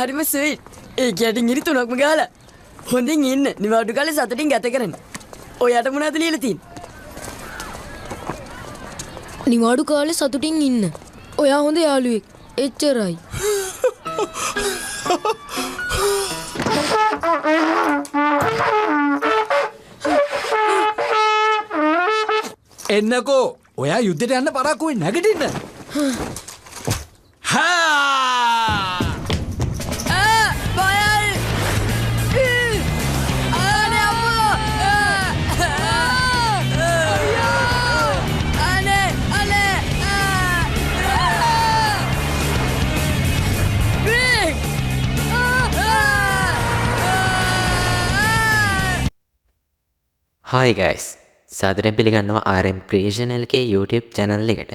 හරිම ස්වීට්. ඒ ගැටින් ඉරි තුනක්ම ගහලා. හොඳින් ඉන්න. නිවාඩු කාලේ සතුටින් ගත කරන්න. ඔයාට මොනවද ලියලා තියෙන්නේ? නිවාඩු කාලේ සතුටින් ඉන්න. ඔයා හොඳ යාළුවෙක්. එච්චරයි. එන්නකෝ. ඔයා යුද්ධයට යන්න පරක්කු වෙන්නේ නැගිටින්න. Hi guys, සාදරයෙන් පිළිගන්නවා RM Creation LK YouTube channel එකට.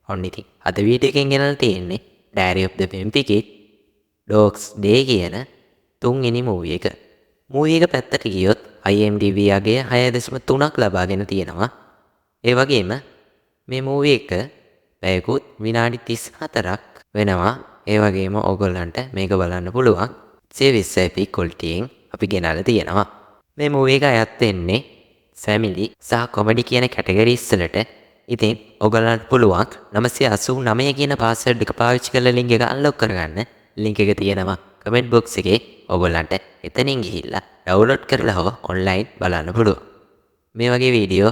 ඔන්න ඉතින් අද වීඩියෝ එකෙන් ගෙනල්ලා තියෙන්නේ Diary of the Wimpy Kid Dogs Day කියන තුන්වෙනි මූවි එක. මූවි එක පැත්තට ගියොත් IMDb අගය 6.3ක් ලබාගෙන තියෙනවා. ඒ වගේම මේ මූවි එක පැයකුත් විනාඩි 34ක් වෙනවා. ඒ වගේම ඔයගොල්ලන්ට මේක බලන්න පුළුවන් 20p quality-ෙන් අපි ගෙනල්ලා තියෙනවා. මේ මූවි එක අයත් වෙන්නේ ෆැමිලි සහ කොමඩි කියන කැටගරිස් වලට. ඉතින් ඔයගලන්ට පුළුවන් 989 කියන පාස්වර්ඩ් එක පාවිච්චි කරලා ලින්ක් එක අන්ලොක් කරගන්න. ලින්ක් එක තියෙනවා කමෙන්ට් බොක්ස් එකේ. ඔයගලන්ට එතනින් ගිහිල්ලා ඩවුන්ලෝඩ් කරලා හොව ඔන්ලයින් බලන්න පුළුවන්. මේ වගේ වීඩියෝ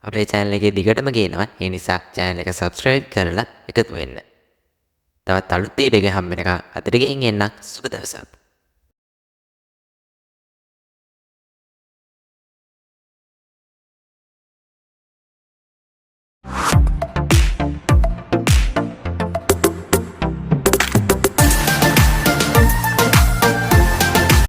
අපේ channel එකේ දිගටම ගේනවා. ඒ නිසා channel එක subscribe කරලා එකතු වෙන්න. තවත් අලුත් වීඩියෝ එකක් හම්බ වෙනකන් අතට ගෙන් එන්න සුබ දවසක්.